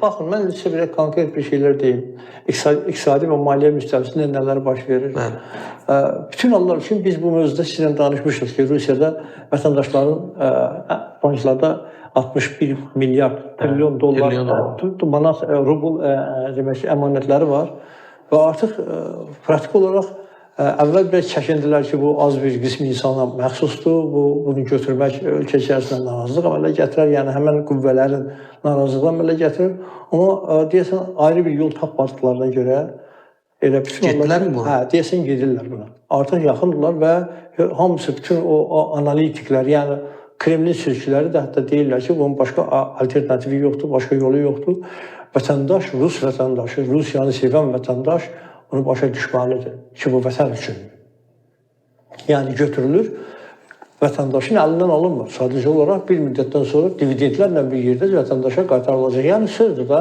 Baxın, mən sizə belə konkret bir şeylər deyim. İqtisadi və maliyyə müstəvisində nələr baş verir? Bütün hallar üçün biz bu mövzuda sizinlə danışmışıq ki, Rusiyada vətəndaşların banklarda 61 milyard trilyon dollar manat, rubl demək ki, əmanətləri var və artıq praktik olaraq əvvəl biraz çəkindilər ki, bu az bir qism insana məxsusdur, bunu götürmək ölkə içərisində narazılıq əmələ gətirir, yəni həmən qüvvələrin narazılığı əmələ gətirir. Amma deyəsən ayrı bir yol tapmadıqlarına görə elə getdilər mi buna? Hə, deyəsən gedirlər buna. Artıq yaxındırlar və hamısı bütün o analitiklər, yəni Kremlin sürücüləri də hətta deyirlər ki, bunun başqa alternativi yoxdur, başqa yolu yoxdur. Vətəndaş, Rus vətəndaşı, Rusiyanı sevən vətəndaş bunu başa düşməlidir ki, bu vətən üçündür. Yəni götürülür, vətəndaşın əlindən alınmır. Sadəcə olaraq bir müddətdən sonra dividendlərlə bir yerdə vətəndaşa qaytarılacaq. Yəni sözdür da.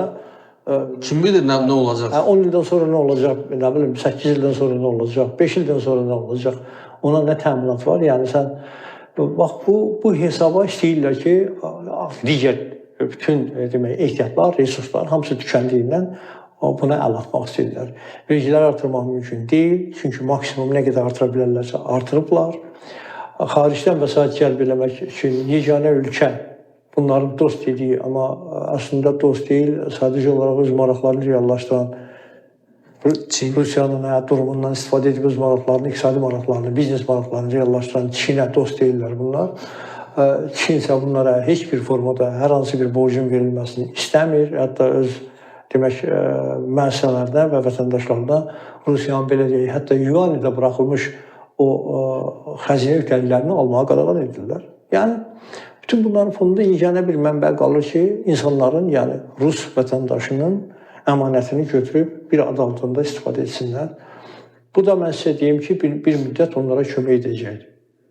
Kim bilir nə olacaq? 10 ildən sonra nə olacaq, nə bilim, 8 ildən sonra nə olacaq, 5 ildən sonra nə olacaq, ona nə təminat var? Yəni sən, bax, bu hesaba istəyirlər ki, digər bütün ehtiyatlar, resurslar hamısı tükəndiyindən buna əl atmaq istəyirlər. Vergiləri artırmaq mümkün deyil, çünki maksimum nə qədər artıra bilərlərsə artırıblar. Xaricdən vəsait cəlb eləmək üçün yeganə ölkə bunların dost dediyi, amma əslində dost deyil, sadəcə olaraq öz maraqlarını reallaşdıran Rusiyanın durumundan istifadə edib öz maraqlarını, iqtisadi maraqlarını, biznes maraqlarını reallaşdıran Çinə dost deyirlər bunlar. Çin isə bunlara heç bir formada hər hansı bir borcun verilməsini istəmir, hətta öz demək, müəssisələrdə və vətəndaşlarında Rusiyanın belə deyək, hətta yuanidə buraxılmış o xəzinə öhdəliklərini almağa qadağan edirlər. Yəni, bütün bunların fonunda yeganə bir mənbə qalır ki, insanların, yəni Rus vətəndaşının əmanətini götürüb bir adı altında istifadə etsinlər. Bu da mən sizə deyim ki, bir müddət onlara kömək edəcəkdir.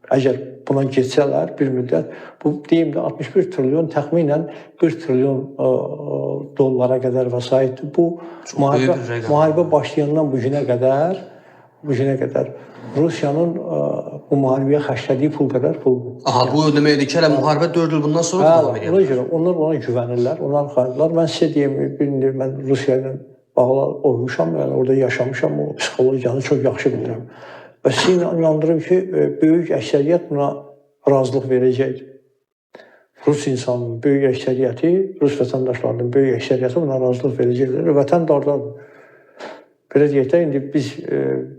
Əgər buna geçsələr bir müddət, bu deyim də 61 trilyon təxminən 40 trilyon dollara qədər vəsaitdir. Bu müharibə başlayandan bu günə qədər Rusiyanın bu müharibəyə xərclədiyi pul qədər puldur. Aha, bu deməkdir ki, müharibə 4 il bundan sonra davam edir. Ona görə onlar ona güvənirlər, onlar xaricilər. Mən sizə deyim, mən Rusiya ilə bağlı olmuşam, yəni orada yaşamışam, o psixologiyanı çox yaxşı bilirəm. Və sizi inandırım ki, böyük əksəriyyət buna razılıq verəcəkdir. Rus insanının böyük əksəriyyəti, Rus vətəndaşlarının böyük əksəriyyəti buna razılıq verəcəkdir. Vətən dardadır. Belə deyək də, indi biz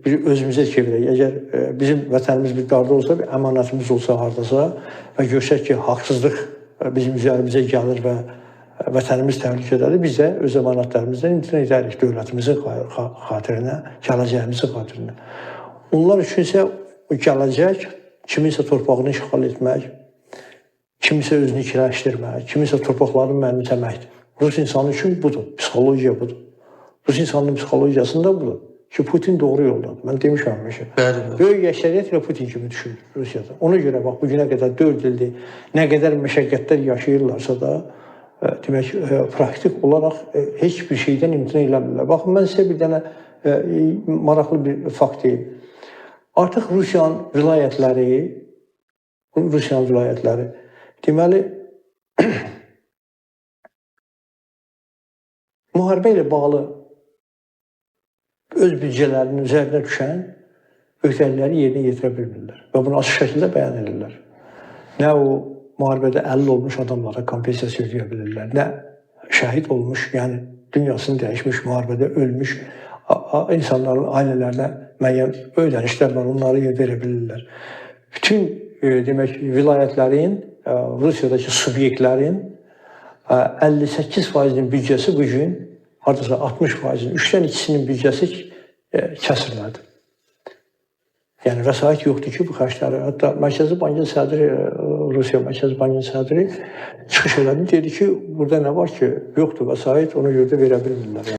özümüzə çevirək. Əgər bizim vətənimiz bir darda olsa, bir əmanətimiz olsa haradasa və görsək ki, haqsızlıq bizim üzərimizə gəlir və vətənimiz təhlükədədir, biz də öz əmanətlərimizdən imtina edərik dövlətimizin xatirinə, gələcəyimizin xatirinə. Onlar üçün isə gələcək, kiminsə torpağını işğal etmək, kiminsə özünü ikiləşdirmək, kiminsə torpaqlarını mənimsəməkdir. Rus insanı üçün budur, psixologiya budur. Rus insanının psixologiyasında budur ki, Putin doğru yoldadır. Mən demişəm ki, böyük əksəriyyət ilə Putin kimi düşünür Rusiyada. Ona görə bax, bugünə qədər 4 ildir, nə qədər məşəqqətlər yaşayırlarsa da, demək, praktik olaraq heç bir şeydən imtina eləmirlər. Baxın, mən sizə bir dənə maraqlı bir fakt deyim. Artıq Rusiyanın vilayətləri, deməli, müharibə ilə bağlı öz büdcələrinin üzərinə düşən öhdəlikləri yerinə yetirə bilmirlər və bunu açıq şəkildə bəyan edirlər. Nə o müharibədə əlil olmuş adamlara kompensasiya ödəyə bilirlər, nə şəhid olmuş, yəni dünyasını dəyişmiş, müharibədə ölmüş insanların ailələrinə müəyyən ödənişlər var, onları verə bilirlər. Bütün, demək, vilayətlərin, Rusiyadakı subyektlərin 58%-nin büdcəsi bugün, haradasa 60%-nin, 3-dən 2-sinin büdcəsi kəsirlərdir. Yəni, vəsait yoxdur ki, bu xərcləri. Hətta Mərkəzi Bankın sədri, Rusiya Mərkəzi Bankın sədri çıxış elədi, dedi ki, burada nə var ki, yoxdur vəsait, ona görə də verə bilmirlər.